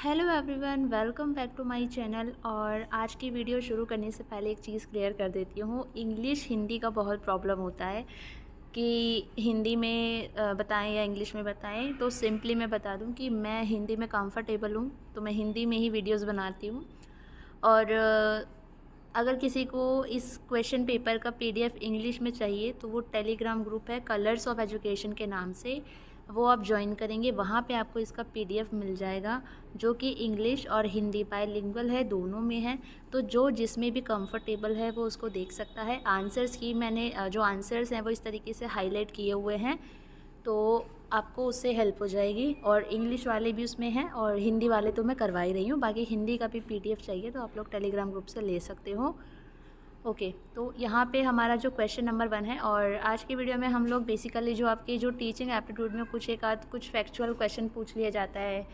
Hello everyone, welcome back to my channel. और आज की वीडियो शुरू करने से पहले एक चीज़ क्लियर कर देती हूँ। इंग्लिश हिंदी का बहुत प्रॉब्लम होता है कि हिंदी में बताएं या इंग्लिश में बताएं। तो सिंपली मैं बता दूं कि मैं हिंदी में कंफर्टेबल हूँ, तो मैं हिंदी में ही वीडियोस बनाती हूँ। और अगर किसी को इस क्वेश्चन पेपर का पीडीएफ इंग्लिश में चाहिए तो वो टेलीग्राम ग्रुप है कलर्स ऑफ एजुकेशन के नाम से, वो आप ज्वाइन करेंगे। वहाँ पे आपको इसका पीडीएफ मिल जाएगा जो कि इंग्लिश और हिंदी बाइलिंगुअल है, दोनों में है। तो जो जिसमें भी कंफर्टेबल है वो उसको देख सकता है। आंसर्स की मैंने जो आंसर्स हैं वो इस तरीके से हाईलाइट किए हुए हैं, तो आपको उससे हेल्प हो जाएगी। और इंग्लिश वाले भी उसमें हैं और हिंदी वाले तो मैं करवा ही रही हूँ। बाकी हिंदी का भी पीडीएफ चाहिए तो आप लोग टेलीग्राम ग्रुप से ले सकते हो। ओके, तो यहाँ पे हमारा जो क्वेश्चन नंबर 1 है, और आज की वीडियो में हम लोग बेसिकली जो आपकी जो टीचिंग एप्टीट्यूड में कुछ एक आध कुछ फैक्चुअल क्वेश्चन पूछ लिया जाता है,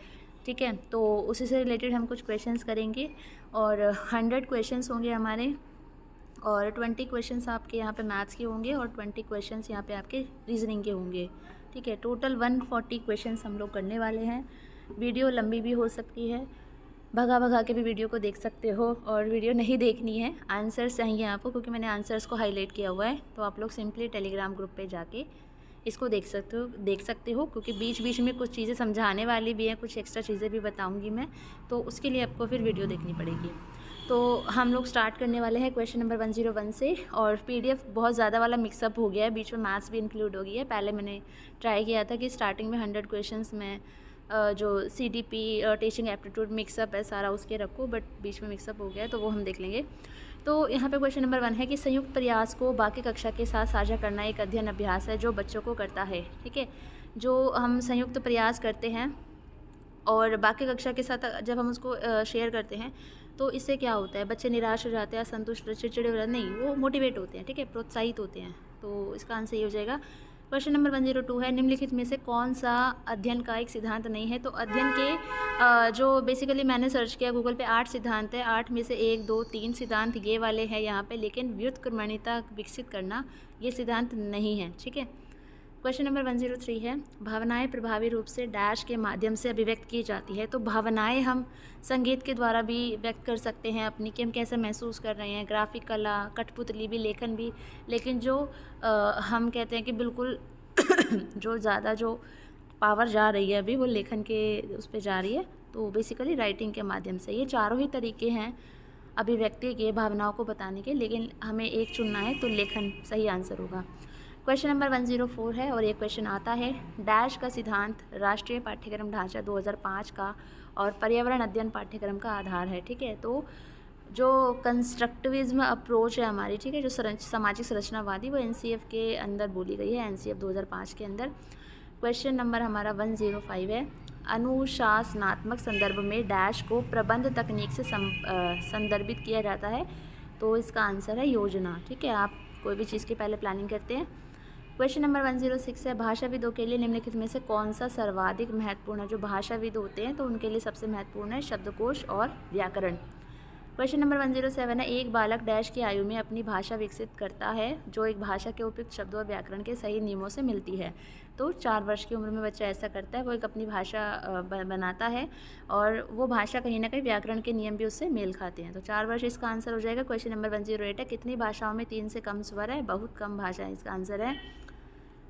ठीक है, तो उसी से रिलेटेड हम कुछ क्वेश्चंस करेंगे। और 100 क्वेश्चंस होंगे हमारे, और 20 क्वेश्चंस आपके यहाँ पे मैथ्स के होंगे और 20 क्वेश्चंस यहाँ पे आपके रीजनिंग के होंगे, ठीक है। टोटल 140 क्वेश्चंस हम लोग करने वाले हैं। वीडियो लंबी भी हो सकती है, भगा भगा के भी वीडियो को देख सकते हो, और वीडियो नहीं देखनी है, आंसर्स चाहिए आपको, क्योंकि मैंने आंसर्स को हाईलाइट किया हुआ है। तो आप लोग सिंपली टेलीग्राम ग्रुप पे जाके इसको देख सकते हो, क्योंकि बीच बीच में कुछ चीज़ें समझाने वाली भी हैं, कुछ एक्स्ट्रा चीज़ें भी बताऊंगी मैं, तो उसके लिए आपको फिर वीडियो देखनी पड़ेगी। तो हम लोग स्टार्ट करने वाले हैं क्वेश्चन नंबर 101 से। और पीडीएफ बहुत ज़्यादा वाला मिक्सअप हो गया है, बीच में मैथ्स भी इंक्लूड हो गई है। पहले मैंने ट्राई किया था कि स्टार्टिंग में 100 क्वेश्चंस में जो सीडीपी टीचिंग एप्टीट्यूड मिक्सअप है सारा उसके रखो, बट बीच में मिक्सअप हो गया है, तो वो हम देख लेंगे। तो यहाँ पे क्वेश्चन नंबर 1 है कि संयुक्त प्रयास को बाकी कक्षा के साथ साझा करना एक अध्ययन अभ्यास है जो बच्चों को करता है, ठीक है। जो हम संयुक्त प्रयास करते हैं और बाकी कक्षा के साथ जब हम उसको शेयर करते हैं, तो इससे क्या होता है, बच्चे निराश हो जाते हैं, असंतुष्ट, चिड़चिड़े हो जाते नहीं, वो मोटिवेट होते हैं, ठीक है, प्रोत्साहित होते हैं। तो इसका आंसर ये हो जाएगा। क्वेश्चन नंबर 102 है, निम्नलिखित में से कौन सा अध्ययन का एक सिद्धांत नहीं है। तो अध्ययन के जो बेसिकली मैंने सर्च किया गूगल पे, 8 सिद्धांत है, 8 में से 1 2 3 सिद्धांत ये वाले हैं यहाँ पे, लेकिन व्युत्क्रमणिता विकसित करना ये सिद्धांत नहीं है, ठीक है। क्वेश्चन नंबर 103 है, भावनाएं प्रभावी रूप से डैश के माध्यम से अभिव्यक्त की जाती है। तो भावनाएं हम संगीत के द्वारा भी व्यक्त कर सकते हैं अपनी, कि हम कैसे महसूस कर रहे हैं, ग्राफिक कला, कठपुतली भी, लेखन भी। लेकिन जो हम कहते हैं कि बिल्कुल जो ज़्यादा जो पावर जा रही है अभी वो लेखन के उस पर जा रही है, तो बेसिकली राइटिंग के माध्यम से। ये चारों ही तरीके हैं अभिव्यक्ति के, भावनाओं को बताने के, लेकिन हमें एक चुनना है, तो लेखन सही आंसर होगा। क्वेश्चन नंबर 104 है, और ये क्वेश्चन आता है, डैश का सिद्धांत राष्ट्रीय पाठ्यक्रम ढांचा 2005 का और पर्यावरण अध्ययन पाठ्यक्रम का आधार है, ठीक है। तो जो कंस्ट्रक्टिविज्म अप्रोच है हमारी, ठीक है, जो सामाजिक संरचनावादी, वो एनसीएफ के अंदर बोली गई है, एनसीएफ 2005 के अंदर। क्वेश्चन नंबर हमारा 105 है, अनुशासनात्मक संदर्भ में डैश को प्रबंध तकनीक से संदर्भित किया जाता है। तो इसका आंसर है योजना, ठीक है। आप कोई भी चीज़ की पहले प्लानिंग करते हैं। क्वेश्चन नंबर 106 है, भाषाविदों के लिए निम्नलिखित में से कौन सा सर्वाधिक महत्वपूर्ण है। जो भाषाविद होते हैं तो उनके लिए सबसे महत्वपूर्ण है शब्दकोश और व्याकरण। क्वेश्चन नंबर 107 है, एक बालक डैश की आयु में अपनी भाषा विकसित करता है जो एक भाषा के उपयुक्त शब्दों और व्याकरण के सही नियमों से मिलती है। तो 4 वर्ष की उम्र में बच्चा ऐसा करता है, वो एक अपनी भाषा बनाता है, और वो भाषा कहीं ना कहीं व्याकरण के नियम भी उससे मेल खाते हैं। तो 4 वर्ष इसका आंसर हो जाएगा। क्वेश्चन नंबर 108 है, कितनी भाषाओं में 3 से कम स्वर है। बहुत कम भाषाएं इसका आंसर है।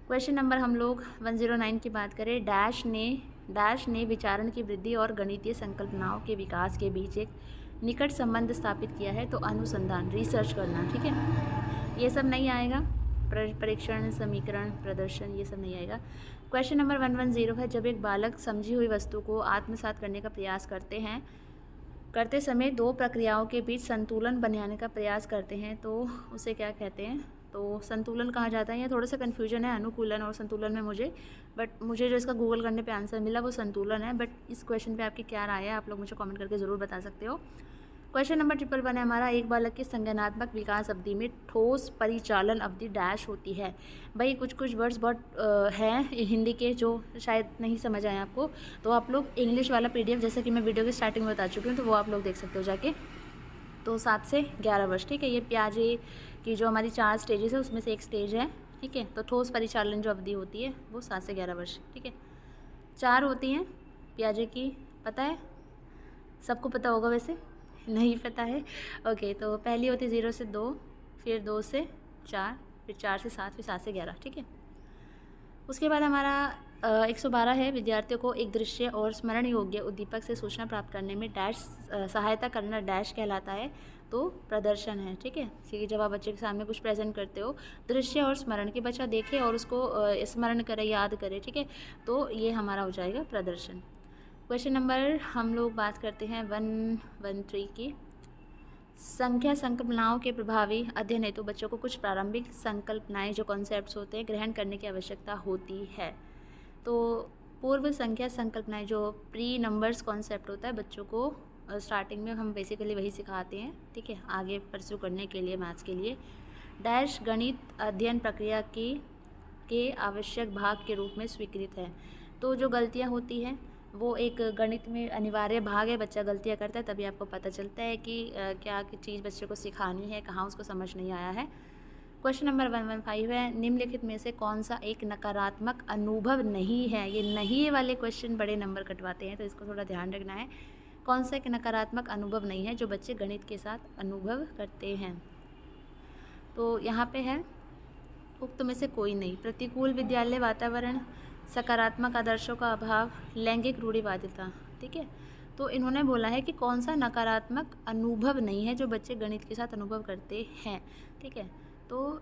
क्वेश्चन नंबर हम लोग 109 की बात करें, डैश ने विचारण की वृद्धि और गणितीय संकल्पनाओं के विकास के बीच एक निकट संबंध स्थापित किया है। तो अनुसंधान, रिसर्च करना, ठीक है, ये सब नहीं आएगा। परीक्षण, समीकरण, प्रदर्शन, ये सब नहीं आएगा। क्वेश्चन नंबर 110 है, जब एक बालक समझी हुई वस्तु को आत्मसात करने का प्रयास करते समय 2 प्रक्रियाओं के बीच संतुलन बनाने का प्रयास करते हैं, तो उसे क्या कहते हैं। तो संतुलन कहा जाता है। या थोड़ा सा कन्फ्यूजन है अनुकूलन और संतुलन में मुझे जो इसका गूगल करने पे आंसर मिला वो संतुलन है। बट इस क्वेश्चन पे आपकी क्या राय है, आप लोग मुझे कमेंट करके ज़रूर बता सकते हो। क्वेश्चन नंबर 111 है हमारा, एक बालक की संज्ञानात्मक विकास अवधि में ठोस परिचालन अवधि डैश होती है। भाई कुछ वर्ड्स बहुत हैं हिंदी के जो शायद नहीं समझ आए आपको, तो आप लोग इंग्लिश वाला पीडीएफ, जैसे कि मैं वीडियो की स्टार्टिंग में बता चुकी हूँ, तो वो आप लोग देख सकते हो जाके। तो 7 से 11 वर्ष, ठीक है। ये प्याजे की जो हमारी 4 स्टेजेस है उसमें से एक स्टेज है, ठीक है। तो ठोस परिचालन जो अवधि होती है वो 7 से 11 वर्ष, ठीक है। 4 होती हैं प्याजे की, पता है, सबको पता होगा वैसे, नहीं पता है? ओके, तो पहली होती है 0 से 2, फिर 2 से 4, फिर 4 से 7, फिर 7 से 11, ठीक है। उसके बाद हमारा 112 है, विद्यार्थियों को एक दृश्य और स्मरण योग्य उद्दीपक से सूचना प्राप्त करने में डैश सहायता करना डैश कहलाता है, तो प्रदर्शन है, ठीक है। कि जब आप बच्चे के सामने कुछ प्रेजेंट करते हो, दृश्य और स्मरण कि बच्चा देखे और उसको स्मरण करे, याद करे, ठीक है, तो ये हमारा हो जाएगा प्रदर्शन। क्वेश्चन नंबर हम लोग बात करते हैं 113 की। संख्या संकल्पनाओं के प्रभावी अध्ययन हेतु बच्चों को कुछ प्रारंभिक संकल्पनाएं जो कॉन्सेप्ट्स होते हैं ग्रहण करने की आवश्यकता होती है। तो पूर्व संख्या संकल्पनाएं जो प्री नंबर्स कॉन्सेप्ट होता है, बच्चों को स्टार्टिंग में हम बेसिकली वही सिखाते हैं, ठीक है, आगे परस्यू करने के लिए मैथ्स के लिए। डैश गणित अध्ययन प्रक्रिया के आवश्यक भाग के रूप में स्वीकृत है। तो जो गलतियाँ होती हैं वो एक गणित में अनिवार्य भाग है, बच्चा गलतियाँ करता है तभी आपको पता चलता है कि क्या चीज़ बच्चे को सिखानी है, कहाँ उसको समझ नहीं आया है। क्वेश्चन नंबर 115 है, निम्नलिखित में से कौन सा एक नकारात्मक अनुभव नहीं है। ये नहीं वाले क्वेश्चन बड़े नंबर कटवाते हैं, तो इसको थोड़ा ध्यान रखना है। कौन सा एक नकारात्मक अनुभव नहीं है जो बच्चे गणित के साथ अनुभव करते हैं। तो यहाँ पे है उक्त में से कोई नहीं। प्रतिकूल विद्यालय वातावरण, सकारात्मक आदर्शों का अभाव, लैंगिक रूढ़िवादिता, ठीक है। तो इन्होंने बोला है कि कौन सा नकारात्मक अनुभव नहीं है जो बच्चे गणित के साथ अनुभव करते हैं, ठीक है। तो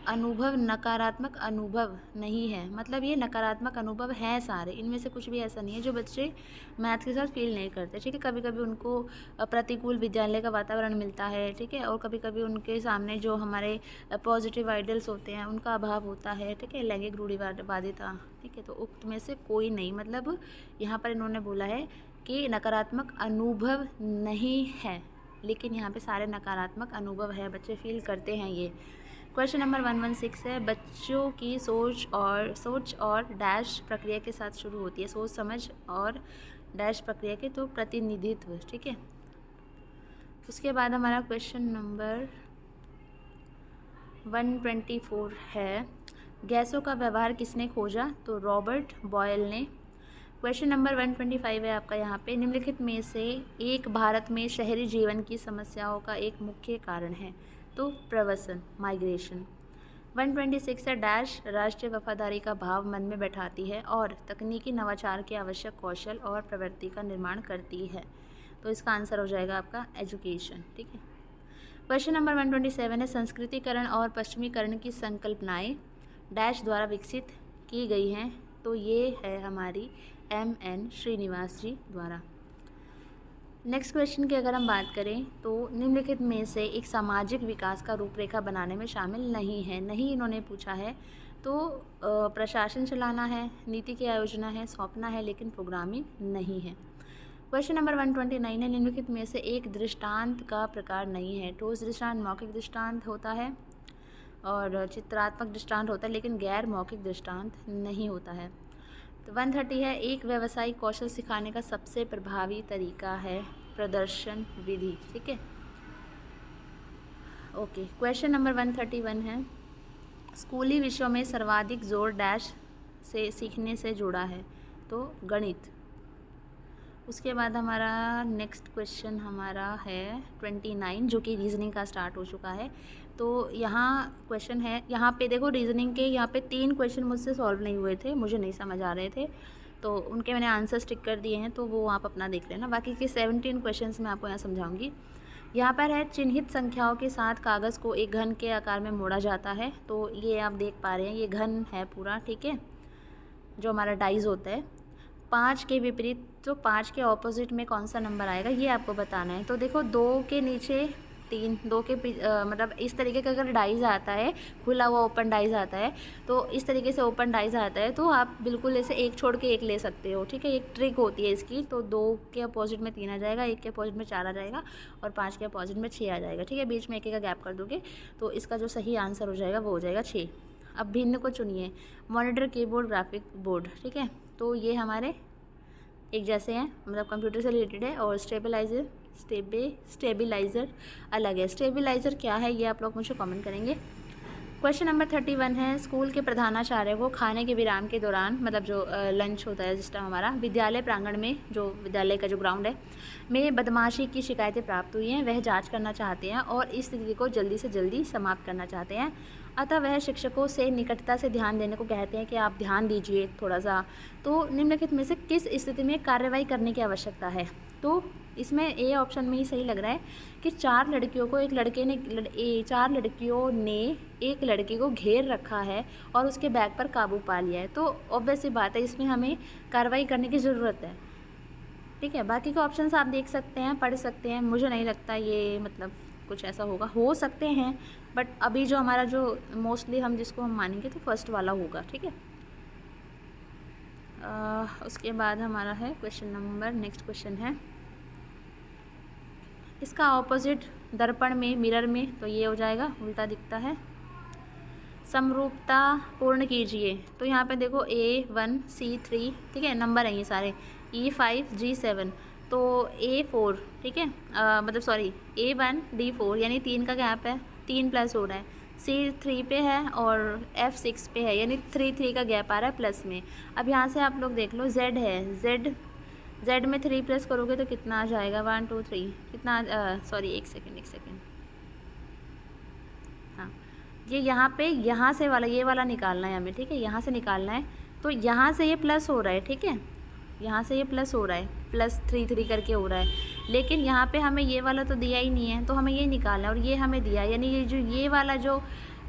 अनुभव नकारात्मक अनुभव नहीं है, मतलब ये नकारात्मक अनुभव हैं सारे, इनमें से कुछ भी ऐसा नहीं है जो बच्चे मैथ के साथ फील नहीं करते, ठीक है। कभी कभी उनको प्रतिकूल विद्यालय का वातावरण मिलता है, ठीक है, और कभी कभी उनके सामने जो हमारे पॉजिटिव आइडल्स होते हैं उनका अभाव होता है, ठीक है, लैंगिक रूढ़िवादिता, ठीक है। तो उक्त में से कोई नहीं, मतलब यहाँ पर इन्होंने बोला है कि नकारात्मक अनुभव नहीं है, लेकिन यहाँ पे सारे नकारात्मक अनुभव है, बच्चे फील करते हैं ये। क्वेश्चन नंबर 116 है, बच्चों की सोच और डैश प्रक्रिया के साथ शुरू होती है। सोच समझ और डैश प्रक्रिया के, तो प्रतिनिधित्व, ठीक है। उसके बाद हमारा क्वेश्चन नंबर 124 है, गैसों का व्यवहार किसने खोजा। तो रॉबर्ट बॉयल ने। क्वेश्चन नंबर 125 है आपका यहाँ पे, निम्नलिखित में से एक भारत में शहरी जीवन की समस्याओं का एक मुख्य कारण है। तो प्रवसन, माइग्रेशन। 126 है, डैश राष्ट्रीय वफादारी का भाव मन में बैठाती है और तकनीकी नवाचार के आवश्यक कौशल और प्रवृत्ति का निर्माण करती है। तो इसका आंसर हो जाएगा आपका एजुकेशन, ठीक है। क्वेश्चन नंबर 127 है, संस्कृतिकरण और पश्चिमीकरण की संकल्पनाएं डैश द्वारा विकसित की गई हैं। तो ये है हमारी M.N. श्रीनिवास जी द्वारा। नेक्स्ट क्वेश्चन की अगर हम बात करें तो निम्नलिखित में से एक सामाजिक विकास का रूपरेखा बनाने में शामिल नहीं है। नहीं इन्होंने पूछा है, तो प्रशासन चलाना है, नीति की आयोजना है, सौंपना है, लेकिन प्रोग्रामिंग नहीं है। क्वेश्चन नंबर 129 है, निम्नलिखित में से एक दृष्टांत का प्रकार नहीं है। ठोस दृष्टांत, मौखिक दृष्टांत होता है और चित्रात्मक दृष्टांत होता है, लेकिन गैर मौखिक दृष्टांत नहीं होता है। तो 130 है, एक व्यावसायिक कौशल सिखाने का सबसे प्रभावी तरीका है प्रदर्शन विधि, ठीक है। ओके, क्वेश्चन नंबर 131 है, स्कूली विषयों में सर्वाधिक जोर डैश से सीखने से जुड़ा है। तो गणित। उसके बाद हमारा नेक्स्ट क्वेश्चन हमारा है 29, जो कि रीजनिंग का स्टार्ट हो चुका है। तो यहाँ क्वेश्चन है, यहाँ पे देखो रीजनिंग के यहाँ पे 3 क्वेश्चन मुझसे सॉल्व नहीं हुए थे, मुझे नहीं समझ आ रहे थे, तो उनके मैंने आंसर टिक कर दिए हैं, तो वो आप अपना देख लेना। बाकी के 17 क्वेश्चंस मैं आपको यहाँ समझाऊंगी। यहाँ पर है, चिन्हित संख्याओं के साथ कागज़ को एक घन के आकार में मोड़ा जाता है। तो ये आप देख पा रहे हैं, ये घन है पूरा, ठीक है, जो हमारा डाइज होता है। 5 के विपरीत, तो 5 के ऑपोजिट में कौन सा नंबर आएगा ये आपको बताना है। तो देखो 2 के नीचे 3, 2 के मतलब इस तरीके का अगर डाइज आता है, खुला हुआ ओपन डाइज आता है, तो इस तरीके से ओपन डाइज आता है, तो आप बिल्कुल ऐसे एक छोड़ के एक ले सकते हो, ठीक है। एक ट्रिक होती है इसकी। तो 2 के अपोजिट में 3 आ जाएगा, 1 के अपोजिट में 4 आ जाएगा और 5 के अपोजिट में 6 आ जाएगा, ठीक है। बीच में 1 का गैप कर दोगे तो इसका जो सही आंसर हो जाएगा वो हो जाएगा 6। अब भिन्न को चुनिए, मॉनिटर, कीबोर्ड, ग्राफिक बोर्ड, ठीक है। तो ये हमारे एक जैसे हैं, मतलब कंप्यूटर से रिलेटेड है। और स्टेबिलाइज़र अलग है। स्टेबिलाइज़र क्या है ये आप लोग मुझे कमेंट करेंगे। क्वेश्चन नंबर 31 है, स्कूल के प्रधानाचार्य को खाने के विराम के दौरान, मतलब जो लंच होता है जिस टाइम हमारा, विद्यालय प्रांगण में, जो विद्यालय का जो ग्राउंड है, में बदमाशी की शिकायतें प्राप्त हुई हैं। वह जांच करना चाहते हैं और इस स्थिति को जल्दी से जल्दी समाप्त करना चाहते हैं। अतः वह शिक्षकों से निकटता से ध्यान देने को कहते हैं कि आप ध्यान दीजिए थोड़ा सा। तो निम्नलिखित में से किस स्थिति में कार्रवाई करने की आवश्यकता है? तो इसमें ए ऑप्शन में ही सही लग रहा है कि चार लड़कियों ने एक लड़के को घेर रखा है और उसके बैग पर काबू पा लिया है। तो ऑब्वियस सी बात है, इसमें हमें कार्रवाई करने की ज़रूरत है। ठीक है, बाकी के ऑप्शंस आप देख सकते हैं, पढ़ सकते हैं। मुझे नहीं लगता ये मतलब कुछ ऐसा होगा, हो सकते हैं, बट अभी जो हमारा जो मोस्टली हम जिसको हम मानेंगे तो फर्स्ट वाला होगा। ठीक है, उसके बाद हमारा है क्वेश्चन नंबर, नेक्स्ट क्वेश्चन है, इसका ऑपोजिट दर्पण में, मिरर में, तो ये हो जाएगा, उल्टा दिखता है। समरूपता पूर्ण कीजिए। तो यहाँ पे देखो A1 C3, ठीक है, नंबर हैं ये सारे, E5 G7, तो A4, ठीक है, मतलब सॉरी A1 D4, यानी 3 का गैप है, 3 प्लस हो रहा है, C3 पे है और F6 पे है, यानी 3 का गैप आ रहा है प्लस में। अब यहाँ से आप लोग देख लो, Z है, Z में 3 प्लस करोगे तो कितना आ जाएगा, 1 2 3, कितना, सॉरी एक सेकेंड, हाँ, ये यहाँ पे यहाँ से वाला, ये वाला निकालना है हमें। ठीक है, यहाँ से निकालना है, तो यहाँ से ये प्लस हो रहा है। ठीक है, यहाँ से ये प्लस हो रहा है, प्लस 3 करके हो रहा है, लेकिन यहाँ पे हमें ये वाला तो दिया ही नहीं है, तो हमें ये निकालना है, और ये हमें दिया, यानी ये वाला जो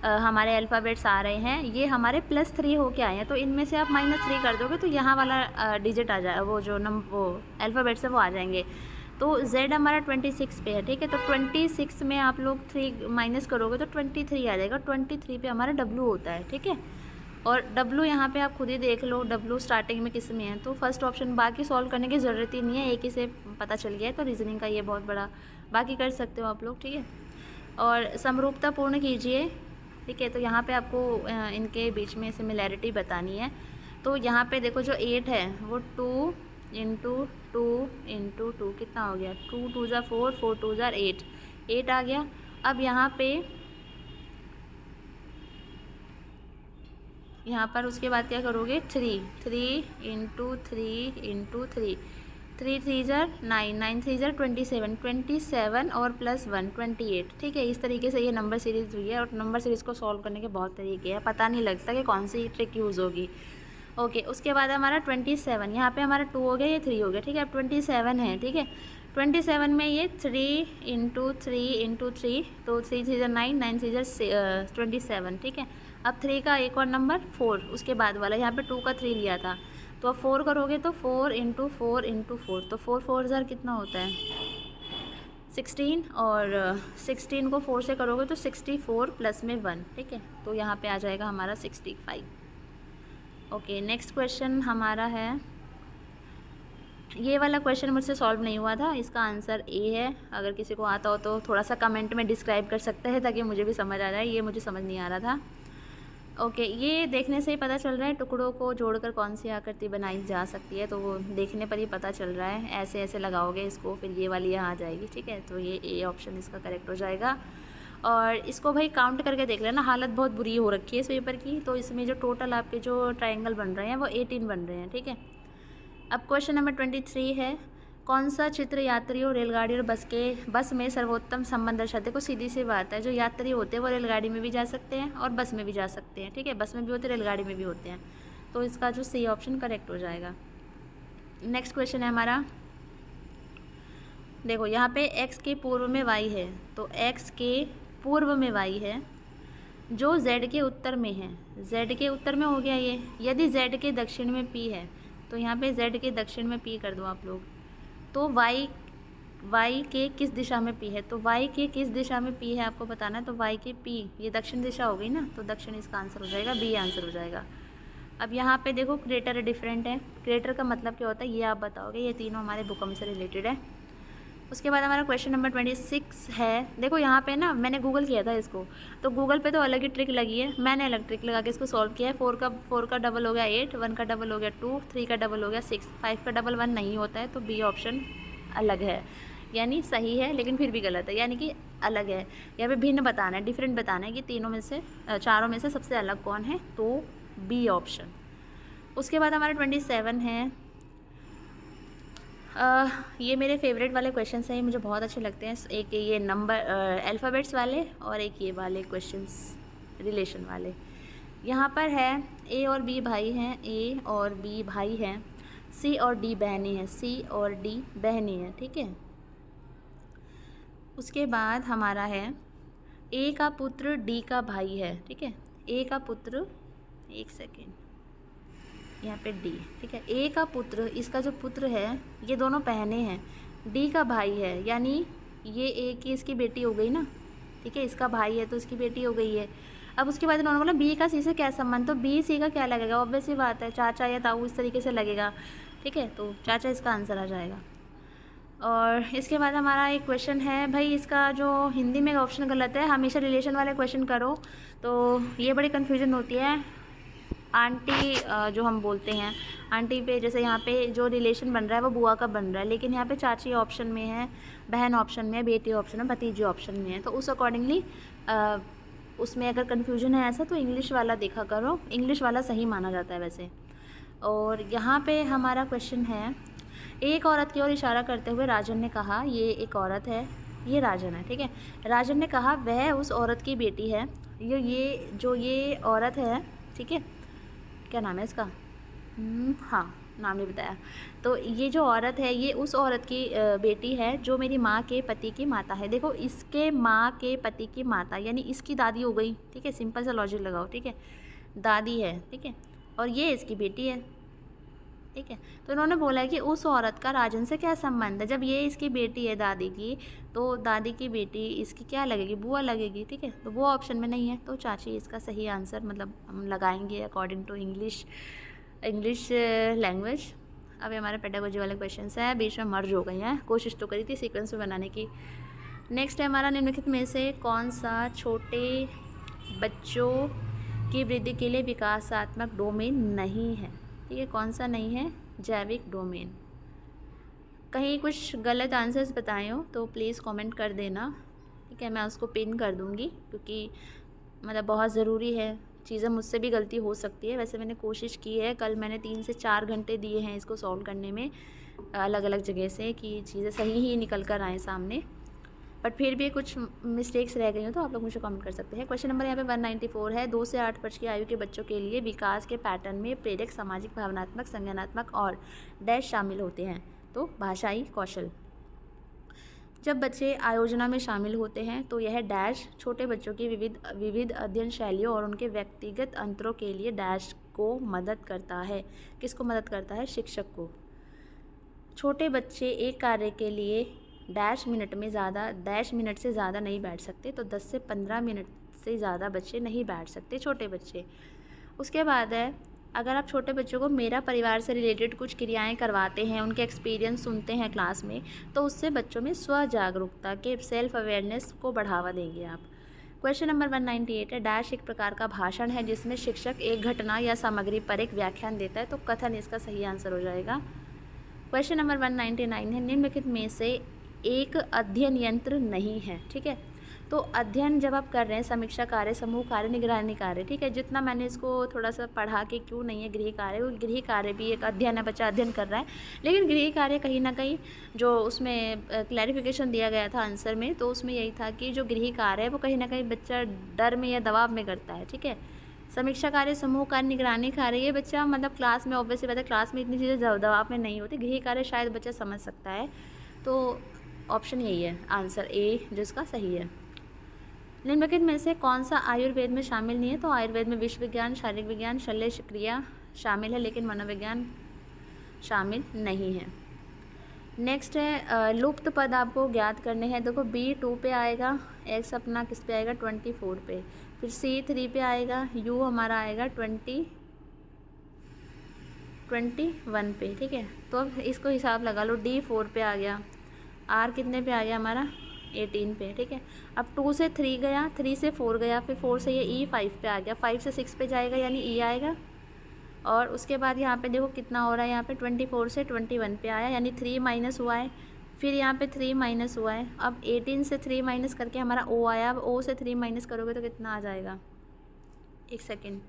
हमारे अल्फ़ाबेट्स आ रहे हैं, ये हमारे +3 होके आए हैं। तो इनमें से आप -3 कर दोगे तो यहाँ वाला डिजिट आ जाए, वो जो वो अल्फ़ाबेट्स है वो आ जाएंगे। तो Z हमारा 26 पे है। ठीक है, तो 26 में आप लोग 3 माइनस करोगे तो 23 आ जाएगा। 23 पे हमारा W होता है। ठीक है, और W यहाँ पे आप खुद ही देख लो, W स्टार्टिंग में किस में है, तो फर्स्ट ऑप्शन, बाकी सॉल्व करने की ज़रूरत ही नहीं है, एक ही से पता चल गया है। तो रीजनिंग का ये बहुत बड़ा, बाकी कर सकते हो आप लोग। ठीक है, और समरूपता पूर्ण कीजिए। ठीक है, तो यहाँ पे आपको इनके बीच में सिमिलैरिटी बतानी है। तो यहाँ पे देखो जो 8 है वो 2 इंटू 2 कितना हो गया, 2 2 ज़ा 4, 4 2 ज़ा 8 आ गया। अब यहाँ पर उसके बाद क्या करोगे, 3 इंटू 3 3 3 ज़ा 9, 9 3 ज़ा 27 और +1 28। ठीक है, इस तरीके से ये नंबर सीरीज़ हुई है, और नंबर सीरीज़ को सॉल्व करने के बहुत तरीके हैं, पता नहीं लगता कि कौन सी ट्रिक यूज़ होगी। ओके, उसके बाद हमारा 27, यहाँ पे हमारा 2 हो गया, ये 3 हो गया। ठीक है, अब 27 है। ठीक है, 27 में ये 3 इंटू 3, तो 3 3 ज़ा 9, 9 3 ज़ा 27। ठीक है, अब 3 का एक और नंबर 4, उसके बाद वाला, यहाँ पे 2 का 3 लिया था, तो अब 4 करोगे तो 4 इंटू 4, तो 4 4 ज़ा कितना होता है, 16, और 16 को 4 से करोगे तो 64 प्लस में 1। ठीक है, तो यहाँ पे आ जाएगा हमारा 65। ओके, नेक्स्ट क्वेश्चन हमारा है, ये वाला क्वेश्चन मुझसे सॉल्व नहीं हुआ था, इसका आंसर ए है। अगर किसी को आता हो तो थोड़ा सा कमेंट में डिस्क्राइब कर सकते हैं, ताकि मुझे भी समझ आ जाए, ये मुझे समझ नहीं आ रहा था। ओके, ये देखने से ही पता चल रहा है टुकड़ों को जोड़कर कौन सी आकृति बनाई जा सकती है, तो वो देखने पर ही पता चल रहा है। ऐसे ऐसे लगाओगे इसको, फिर ये वाली यहाँ आ जाएगी। ठीक है, तो ये ए ऑप्शन इसका करेक्ट हो जाएगा। और इसको भाई काउंट करके देख लेना, हालत बहुत बुरी हो रखी है इस पेपर की। तो इसमें जो टोटल आपके जो ट्रायंगल बन रहे हैं वो 18 बन रहे हैं। ठीक है, अब क्वेश्चन नंबर 23 है, कौन सा चित्र यात्रियों, रेलगाड़ी और बस में सर्वोत्तम संबंध दर्शाते? को सीधी सी बात है, जो यात्री होते हैं वो रेलगाड़ी में भी जा सकते हैं और बस में भी जा सकते हैं। ठीक है, बस में भी होते हैं, रेलगाड़ी में भी होते हैं, तो इसका जो सी ऑप्शन करेक्ट हो जाएगा। नेक्स्ट क्वेश्चन है हमारा, देखो यहाँ पे x के पूर्व में y है, तो x के पूर्व में y है, जो z के उत्तर में है, z के उत्तर में हो गया ये। यदि z के दक्षिण में p है, तो यहाँ पे z के दक्षिण में p कर दो आप लोग, तो y के किस दिशा में p है, तो y के किस दिशा में p है आपको बताना है। तो y के p, ये दक्षिण दिशा हो गई ना, तो दक्षिण इसका आंसर हो जाएगा, बी आंसर हो जाएगा। अब यहाँ पे देखो क्रेटर डिफरेंट है, क्रेटर का मतलब क्या होता है ये आप बताओगे, ये तीनों हमारे भूकंप से रिलेटेड है। उसके बाद हमारा क्वेश्चन नंबर 26 है, देखो यहाँ पे ना मैंने गूगल किया था इसको, तो गूगल पे तो अलग ही ट्रिक लगी है, मैंने अलग ट्रिक लगा के इसको सॉल्व किया है। 4 का डबल हो गया 8, 1 का डबल हो गया 2, 3 का डबल हो गया 6, 5 का डबल 1 नहीं होता है, तो बी ऑप्शन अलग है। यानी सही है लेकिन फिर भी गलत है, यानी कि अलग है। यहाँ पे भिन्न बताना है, डिफरेंट बताना है कि तीनों में से चारों में से सबसे अलग कौन है, तो बी ऑप्शन। उसके बाद हमारा 27 है। ये मेरे फेवरेट वाले क्वेश्चंस हैं, मुझे बहुत अच्छे लगते हैं। एक ये नंबर अल्फ़ाबेट्स वाले और एक ये वाले क्वेश्चंस रिलेशन वाले। यहाँ पर है ए और बी भाई हैं, ए और बी भाई हैं, सी और डी बहनें हैं, सी और डी बहनें हैं, ठीक है। उसके बाद हमारा है ए का पुत्र डी का भाई है, ठीक है। ए का पुत्र, एक सेकेंड, यहाँ पे डी, ठीक है। ए का पुत्र, इसका जो पुत्र है, ये दोनों बहनें हैं, डी का भाई है, यानी ये ए की इसकी बेटी हो गई ना, ठीक है। इसका भाई है तो इसकी बेटी हो गई है। अब उसके बाद इन्होंने बोला बी का सी से क्या संबंध, तो बी सी का क्या लगेगा, ऑब्वियस सी बात है, चाचा या ताऊ इस तरीके से लगेगा, ठीक है। तो चाचा इसका आंसर आ जाएगा। और इसके बाद हमारा एक क्वेश्चन है, भाई इसका जो हिंदी में ऑप्शन गलत है, हमेशा रिलेशन वाले क्वेश्चन करो, तो ये बड़ी कन्फ्यूजन होती है। आंटी जो हम बोलते हैं, आंटी पे जैसे यहाँ पे जो रिलेशन बन रहा है वो बुआ का बन रहा है, लेकिन यहाँ पे चाची ऑप्शन में है, बहन ऑप्शन में है, बेटी ऑप्शन में, भतीजी ऑप्शन में है, तो उस अकॉर्डिंगली उसमें अगर कन्फ्यूजन है ऐसा तो इंग्लिश वाला देखा करो, इंग्लिश वाला सही माना जाता है वैसे। और यहाँ पे हमारा क्वेश्चन है, एक औरत की ओर इशारा करते हुए राजन ने कहा, ये एक औरत है, ये राजन है, ठीक है। राजन ने कहा वह उस औरत की बेटी है, ये औरत है, ठीक है। क्या नाम है इसका, हाँ नाम नहीं बताया। तो ये जो औरत है ये उस औरत की बेटी है जो मेरी माँ के पति की माता है। देखो इसके माँ के पति की माता यानी इसकी दादी हो गई, ठीक है। सिंपल सा लॉजिक लगाओ, ठीक है। दादी है, ठीक है, और ये इसकी बेटी है, ठीक है। तो इन्होंने बोला है कि उस औरत का राजन से क्या संबंध है। जब ये इसकी बेटी है दादी की, तो दादी की बेटी इसकी क्या लगेगी, बुआ लगेगी, ठीक है। तो वो ऑप्शन में नहीं है, तो चाची इसका सही आंसर मतलब हम लगाएंगे अकॉर्डिंग टू इंग्लिश लैंग्वेज। अभी हमारे पेडागोजी वाले क्वेश्चंस हैं, बीच में मर्ज हो गई हैं, कोशिश तो करी थी सीक्वेंस में बनाने की। नेक्स्ट है हमारा, निम्नलिखित में से कौन सा छोटे बच्चों की वृद्धि के लिए विकासात्मक डोमेन नहीं है, ठीक है। कौन सा नहीं है, जैविक डोमेन। कहीं कुछ गलत आंसर्स बताए हो तो प्लीज़ कमेंट कर देना, ठीक है। मैं उसको पिन कर दूँगी क्योंकि मतलब बहुत ज़रूरी है, चीज़ें मुझसे भी गलती हो सकती है। वैसे मैंने कोशिश की है, कल मैंने 3 से 4 घंटे दिए हैं इसको सॉल्व करने में अलग अलग जगह से, कि चीज़ें सही ही निकल कर आएँ सामने, बट फिर भी कुछ मिस्टेक्स रह गई हो तो आप लोग मुझे कमेंट कर सकते हैं। क्वेश्चन नंबर यहाँ पे 194 है, 2 से 8 वर्ष की आयु के बच्चों के लिए विकास के पैटर्न में प्रेरक, सामाजिक, भावनात्मक, संज्ञानात्मक और डैश शामिल होते हैं। तो भाषाई कौशल। जब बच्चे आयोजना में शामिल होते हैं तो यह डैश छोटे बच्चों की विविध अध्ययन शैलियों और उनके व्यक्तिगत अंतरों के लिए डैश को मदद करता है। किसको मदद करता है, शिक्षक को। छोटे बच्चे एक कार्य के लिए डैश मिनट से ज़्यादा नहीं बैठ सकते, तो 10 से 15 मिनट से ज़्यादा बच्चे नहीं बैठ सकते, छोटे बच्चे। उसके बाद है, अगर आप छोटे बच्चों को मेरा परिवार से रिलेटेड कुछ क्रियाएं करवाते हैं, उनके एक्सपीरियंस सुनते हैं क्लास में, तो उससे बच्चों में स्व जागरूकता के सेल्फ अवेयरनेस को बढ़ावा देंगे आप। क्वेश्चन नंबर 198 है, डैश एक प्रकार का भाषण है जिसमें शिक्षक एक घटना या सामग्री पर एक व्याख्यान देता है, तो कथन इसका सही आंसर हो जाएगा। क्वेश्चन नंबर 199 है, निम्नलिखित में से एक अध्ययन यंत्र नहीं है, ठीक है। तो अध्ययन जब आप कर रहे हैं, समीक्षा कार्य, समूह कार्य, निगरानी कार्य, ठीक है। जितना मैंने इसको थोड़ा सा पढ़ा कि क्यों नहीं है गृह कार्य, वो गृह कार्य भी एक अध्ययन है, बच्चा अध्ययन कर रहा है, लेकिन गृह कार्य कहीं ना कहीं जो उसमें क्लैरिफिकेशन दिया गया था आंसर में, तो उसमें यही था कि जो गृह कार्य है वो कहीं ना कहीं बच्चा डर में या दबाव में करता है, ठीक है। समीक्षा कार्य, समूह कार्य, निगरानी कार्य, ये बच्चा मतलब क्लास में ऑब्वियसली बात है, क्लास में इतनी चीज़ें दबाव में नहीं होती। गृह कार्य शायद बच्चा समझ सकता है, तो ऑप्शन यही है आंसर ए जिसका सही है। निम्नलिखित में से कौन सा आयुर्वेद में शामिल नहीं है, तो आयुर्वेद में विश्व विज्ञान, शारीरिक विज्ञान, शल्य क्रिया शामिल है, लेकिन मनोविज्ञान शामिल नहीं है। नेक्स्ट है, लुप्त पद आपको ज्ञात करने हैं। देखो बी 2 पे आएगा, एक्स अपना किस पे आएगा 24 पे, फिर सी 3 पे आएगा, यू हमारा आएगा 21 पे, ठीक है। तो अब इसको हिसाब लगा लो, डी 4 पे आ गया, आर कितने पे आ गया हमारा 18 पे, ठीक है। अब 2 से 3 गया, 3 से 4 गया, फिर 4 से ये ई 5 पे आ गया, 5 से 6 पे जाएगा यानी ई आएगा। और उसके बाद यहाँ पे देखो कितना हो रहा है, यहाँ पे 24 से 21 पे आया यानी 3 माइनस हुआ है, फिर यहाँ पे 3 माइनस हुआ है। अब 18 से 3 माइनस करके हमारा ओ आया। अब ओ से 3 माइनस करोगे तो कितना आ जाएगा? एक सेकेंड,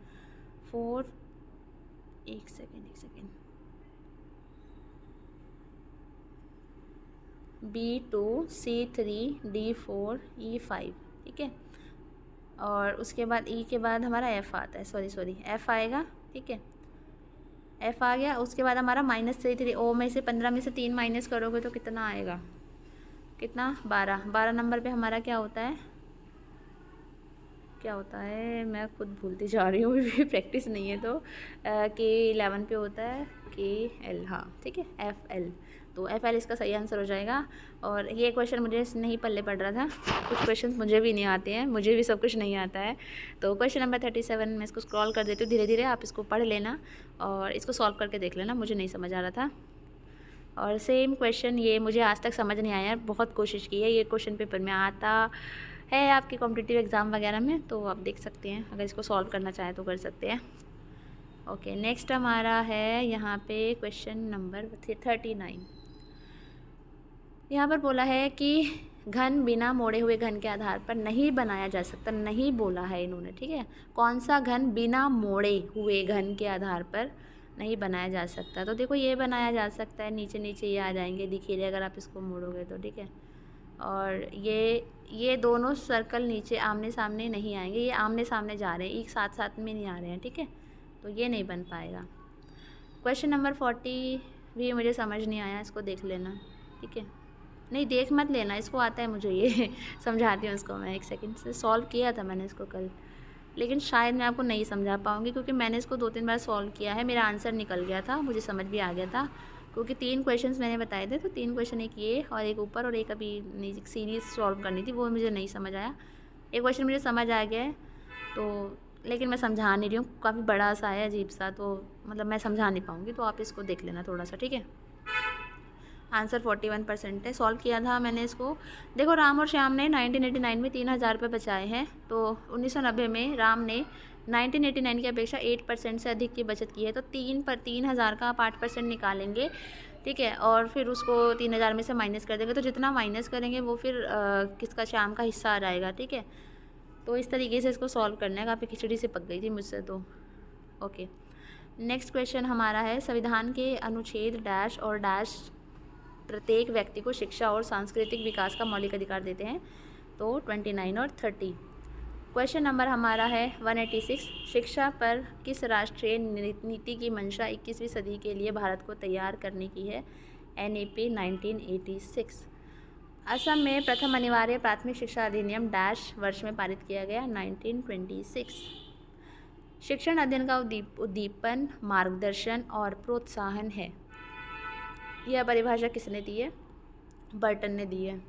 4, एक second B2 C3 D4 E5, ठीक है। और उसके बाद E के बाद हमारा F आता है, सॉरी F आएगा, ठीक है। F आ गया। उसके बाद हमारा -3 O में से 15 में से 3 माइनस करोगे तो कितना आएगा? कितना? 12 नंबर पे हमारा क्या होता है मैं खुद भूलती जा रही हूँ, भी प्रैक्टिस नहीं है तो के 11 पे होता है KL, हाँ ठीक है, FL। तो FL इसका सही आंसर हो जाएगा। और ये क्वेश्चन मुझे नहीं पल्ले पड़ रहा था, कुछ क्वेश्चन मुझे भी नहीं आते हैं, मुझे भी सब कुछ नहीं आता है। तो क्वेश्चन नंबर 37 मैं इसको स्क्रॉल कर देती हूँ, धीरे धीरे आप इसको पढ़ लेना और इसको सॉल्व करके देख लेना, मुझे नहीं समझ आ रहा था। और सेम क्वेश्चन ये मुझे आज तक समझ नहीं आया, बहुत कोशिश की है, ये क्वेश्चन पेपर में आता है आपके कॉम्पिटिटिव एग्ज़ाम वगैरह में, तो आप देख सकते हैं, अगर इसको सॉल्व करना चाहें तो कर सकते हैं। ओके, नेक्स्ट हमारा है यहाँ पे क्वेश्चन नंबर 39। यहाँ पर बोला है कि घन बिना मोड़े हुए घन के आधार पर नहीं बनाया जा सकता, नहीं बोला है इन्होंने, ठीक है। कौन सा घन बिना मोड़े हुए घन के आधार पर नहीं बनाया जा सकता? तो देखो ये बनाया जा सकता है, नीचे नीचे ये आ जाएंगे, दिखिए अगर आप इसको मोड़ोगे तो, ठीक है। और ये दोनों सर्कल नीचे आमने सामने नहीं आएंगे, ये आमने सामने जा रहे हैं, एक साथ साथ में नहीं आ रहे हैं, ठीक है। तो ये नहीं बन पाएगा। क्वेश्चन नंबर 40 भी मुझे समझ नहीं आया, इसको देख लेना, ठीक है। नहीं देख मत लेना, इसको आता है मुझे, ये समझाती हूँ इसको मैं। एक सेकंड से सॉल्व किया था मैंने इसको कल, लेकिन शायद मैं आपको नहीं समझा पाऊँगी क्योंकि मैंने इसको 2-3 बार सॉल्व किया है, मेरा आंसर निकल गया था, मुझे समझ भी आ गया था, क्योंकि 3 क्वेश्चंस मैंने बताए थे। तो 3 क्वेश्चन, एक ये और एक ऊपर और एक अभी नीचे सीरीज़ सॉल्व करनी थी, वो मुझे नहीं समझ आया। एक क्वेश्चन मुझे समझ आ गया है तो, लेकिन मैं समझा नहीं रही हूँ, काफ़ी बड़ा सा है, अजीब सा, तो मतलब मैं समझा नहीं पाऊँगी, तो आप इसको देख लेना थोड़ा सा, ठीक है। आंसर 41% है, सॉल्व किया था मैंने इसको। देखो राम और श्याम ने 1989 में 3000 रुपये बचाए हैं, तो 1990 में राम ने 1989 की अपेक्षा 8% से अधिक की बचत की है। तो 3000 का आप 8% निकालेंगे, ठीक है, और फिर उसको 3000 में से माइनस कर देंगे, तो जितना माइनस करेंगे वो फिर किसका, श्याम का हिस्सा आ जाएगा, ठीक है। तो इस तरीके से इसको सॉल्व करना है, काफ़ी खिचड़ी से पक गई थी मुझसे तो। ओके, नेक्स्ट क्वेश्चन हमारा है, संविधान के अनुच्छेद डैश और डैश प्रत्येक व्यक्ति को शिक्षा और सांस्कृतिक विकास का मौलिक अधिकार देते हैं। तो 29 और 30। क्वेश्चन नंबर हमारा है 186, शिक्षा पर किस राष्ट्रीय नीति की मंशा 21वीं सदी के लिए भारत को तैयार करने की है? NEP 1986। असम में प्रथम अनिवार्य प्राथमिक शिक्षा अधिनियम डैश वर्ष में पारित किया गया? 1926। शिक्षण अध्ययन का उद्दीपन, मार्गदर्शन और प्रोत्साहन है। यह परिभाषा किसने दी है? बर्टन ने दी है।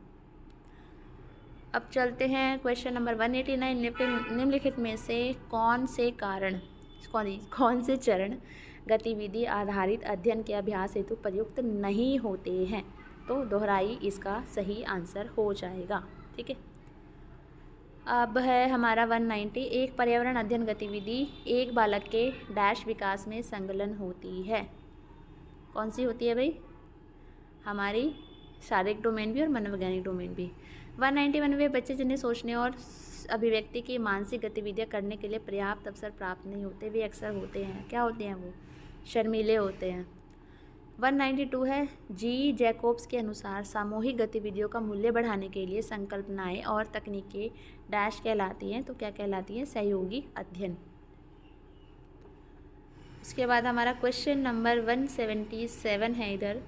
अब चलते हैं क्वेश्चन नंबर 189। निम्नलिखित में से कौन से चरण गतिविधि आधारित अध्ययन के अभ्यास हेतु प्रयुक्त नहीं होते हैं? तो दोहराई इसका सही आंसर हो जाएगा, ठीक है। अब है हमारा 190, एक पर्यावरण अध्ययन गतिविधि एक बालक के डैश विकास में संलग्न होती है। कौन सी होती है भाई? हमारी शारीरिक डोमेन भी और मनोवैज्ञानिक डोमेन भी। 191, वे बच्चे जिन्हें सोचने और अभिव्यक्ति की मानसिक गतिविधियां करने के लिए पर्याप्त अवसर प्राप्त नहीं होते, वे अक्सर होते हैं, क्या होते हैं वो? शर्मीले होते हैं। 192 है, जी जैकोब्स के अनुसार सामूहिक गतिविधियों का मूल्य बढ़ाने के लिए संकल्पनाएं और तकनीकें डैश कहलाती हैं, तो क्या कहलाती हैं? सहयोगी अध्ययन। उसके बाद हमारा क्वेश्चन नंबर 177 है इधर,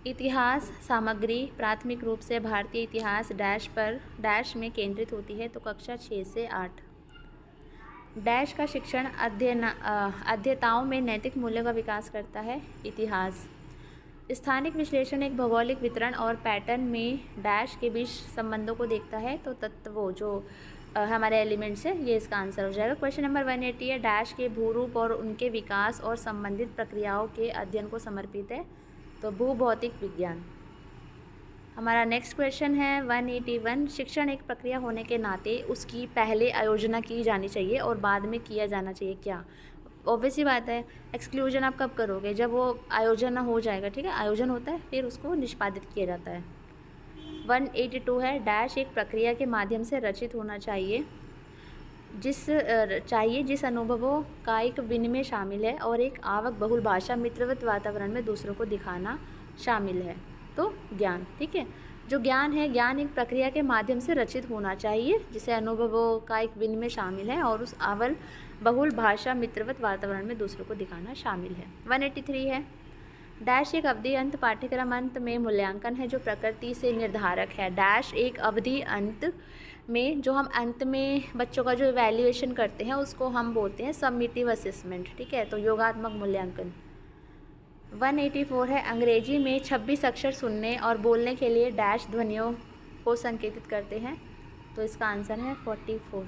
इतिहास सामग्री प्राथमिक रूप से भारतीय इतिहास डैश पर डैश में केंद्रित होती है, तो कक्षा 6 से 8। डैश का शिक्षण अध्येताओं में नैतिक मूल्यों का विकास करता है, इतिहास। स्थानिक विश्लेषण एक भौगोलिक वितरण और पैटर्न में डैश के बीच संबंधों को देखता है, तो तत्वों जो हमारे एलिमेंट्स है, ये इसका आंसर हो जाएगा। क्वेश्चन नंबर 180 है, डैश के भूरूप और उनके विकास और संबंधित प्रक्रियाओं के अध्ययन को समर्पित है, तो भूभौतिक विज्ञान। हमारा नेक्स्ट क्वेश्चन है 181, शिक्षण एक प्रक्रिया होने के नाते उसकी पहले आयोजना की जानी चाहिए और बाद में किया जाना चाहिए, क्या? ऑब्वियस ही बात है, एक्सक्लूजन आप कब करोगे? जब वो आयोजन हो जाएगा, ठीक है, आयोजन होता है फिर उसको निष्पादित किया जाता है। 182 है, डैश एक प्रक्रिया के माध्यम से रचित होना चाहिए जिस अनुभवों का एक विनिमय शामिल है और एक आवक बहुल भाषा मित्रवत वातावरण में दूसरों को दिखाना शामिल है। तो ज्ञान, ठीक है, जो ज्ञान है, ज्ञान एक प्रक्रिया के माध्यम से रचित होना चाहिए जिसे अनुभवों का एक विनिमय शामिल है और उस आवल बहुल भाषा मित्रवत वातावरण में दूसरों को दिखाना शामिल है। 183 है, डैश एक अवधि अंत पाठ्यक्रम अंत में मूल्यांकन है जो प्रकृति से निर्धारक है। डैश एक अवधि अंत में, जो हम अंत में बच्चों का जो इवैल्यूएशन करते हैं उसको हम बोलते हैं सबमिटिव असेसमेंट, ठीक है, तो योगात्मक मूल्यांकन। 184 है, अंग्रेजी में 26 अक्षर सुनने और बोलने के लिए डैश ध्वनियों को संकेतित करते हैं, तो इसका आंसर है 44।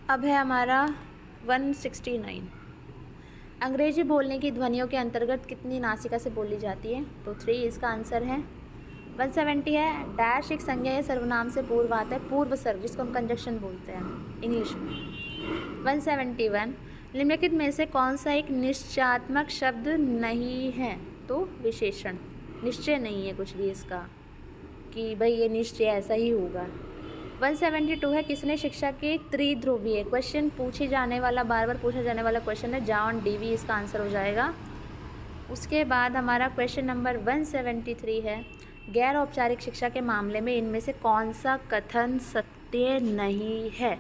अब है हमारा 169, अंग्रेजी बोलने की ध्वनियों के अंतर्गत कितनी नासिका से बोली जाती है, तो 3 इसका आंसर है। 170 है, डैश एक संज्ञा या सर्वनाम से पूर्व आता है, पूर्व सर्व, जिसको हम कंजक्शन बोलते हैं इंग्लिश में। 171, निम्नलिखित में से कौन सा एक निश्चयात्मक शब्द नहीं है, तो विशेषण, निश्चय नहीं है कुछ भी इसका कि भाई ये निश्चय ऐसा ही होगा। 172 है, किसने शिक्षा के त्रिध्रुवीय, क्वेश्चन पूछे जाने वाला, बार बार पूछा जाने वाला क्वेश्चन है, जॉन डीवी इसका आंसर हो जाएगा। उसके बाद हमारा क्वेश्चन नंबर 173 है, गैर औपचारिक शिक्षा के मामले में इनमें से कौन सा कथन सत्य नहीं है,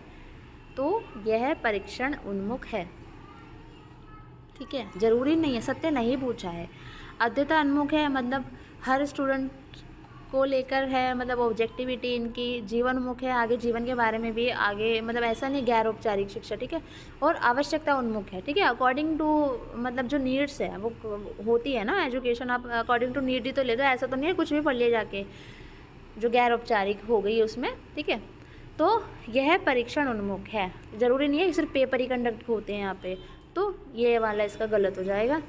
तो यह परीक्षण उन्मुख है, ठीक है, ज़रूरी नहीं है, सत्य नहीं पूछा है। अद्यता उन्मुख है मतलब हर स्टूडेंट को लेकर है, मतलब ऑब्जेक्टिविटी इनकी, जीवन उन्मुख है, आगे जीवन के बारे में भी आगे, मतलब ऐसा नहीं गैर औपचारिक शिक्षा, ठीक है, और आवश्यकता उन्मुख है, ठीक है, अकॉर्डिंग टू मतलब जो नीड्स है वो होती है ना एजुकेशन, आप अकॉर्डिंग टू नीड ही तो ले दो, ऐसा तो नहीं है कुछ भी पढ़ लिया जाके जो गैर औपचारिक हो गई उसमें, ठीक है, तो यह परीक्षण उन्मुख है, ज़रूरी नहीं है कि सिर्फ पेपर ही कंडक्ट होते हैं यहाँ पे, तो ये वाला इसका गलत हो जाएगा।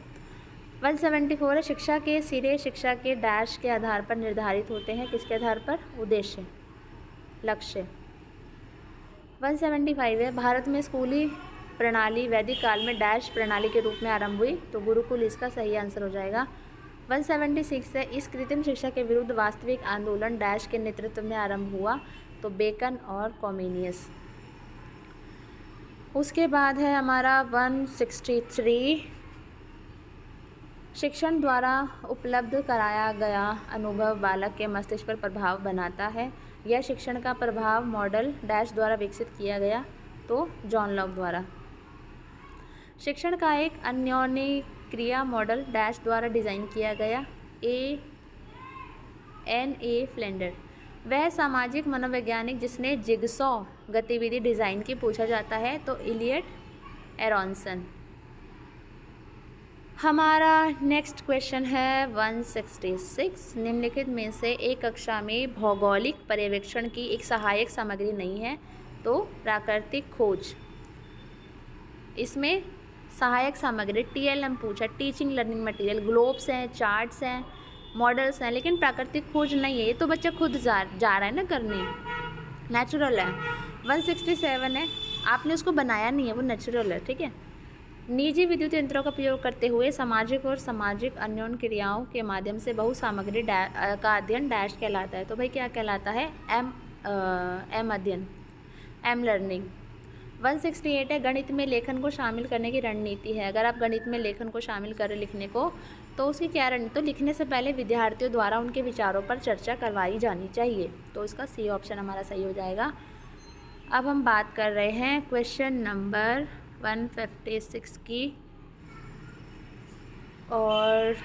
174 है, शिक्षा के सिरे शिक्षा के डैश के आधार पर निर्धारित होते हैं, किसके आधार पर, उद्देश्य, लक्ष्य। 175 है, भारत में स्कूली प्रणाली वैदिक काल में डैश प्रणाली के रूप में आरंभ हुई, तो गुरुकुल इसका सही आंसर हो जाएगा। 176 है, इस कृत्रिम शिक्षा के विरुद्ध वास्तविक आंदोलन डैश के नेतृत्व में आरंभ हुआ, तो बेकन और कॉमिनियस। उसके बाद है हमारा 163, शिक्षण द्वारा उपलब्ध कराया गया अनुभव बालक के मस्तिष्क पर प्रभाव बनाता है, यह शिक्षण का प्रभाव मॉडल डैश द्वारा विकसित किया गया, तो जॉन लॉक द्वारा। शिक्षण का एक अन्योन्यक्रिया मॉडल डैश द्वारा डिज़ाइन किया गया, ए फ्लेंडर। वह सामाजिक मनोवैज्ञानिक जिसने जिगसॉ गतिविधि डिज़ाइन की पूछा जाता है, तो इलियट एरॉनसन। हमारा नेक्स्ट क्वेश्चन है 166, निम्नलिखित में से एक कक्षा में भौगोलिक पर्यवेक्षण की एक सहायक सामग्री नहीं है, तो प्राकृतिक खोज। इसमें सहायक सामग्री TLM पूछा, टीचिंग लर्निंग मटेरियल, ग्लोब्स हैं, चार्ट्स हैं, मॉडल्स हैं, लेकिन प्राकृतिक खोज नहीं है, ये तो बच्चा खुद जा रहा है ना करने, नेचुरल है। 167 है, आपने उसको बनाया नहीं है, वो नेचुरल है, ठीक है। निजी विद्युत यंत्रों का प्रयोग करते हुए सामाजिक और सामाजिक अन्योन्य क्रियाओं के माध्यम से बहु सामग्री का अध्ययन डैश कहलाता है, तो भाई क्या कहलाता है, एम अध्ययन, एम लर्निंग। 168 है, गणित में लेखन को शामिल करने की रणनीति है, अगर आप गणित में लेखन को शामिल करें लिखने को, तो उसकी क्या रणनीति, तो लिखने से पहले विद्यार्थियों द्वारा उनके विचारों पर चर्चा करवाई जानी चाहिए, तो इसका सी ऑप्शन हमारा सही हो जाएगा। अब हम बात कर रहे हैं क्वेश्चन नंबर 156 की, और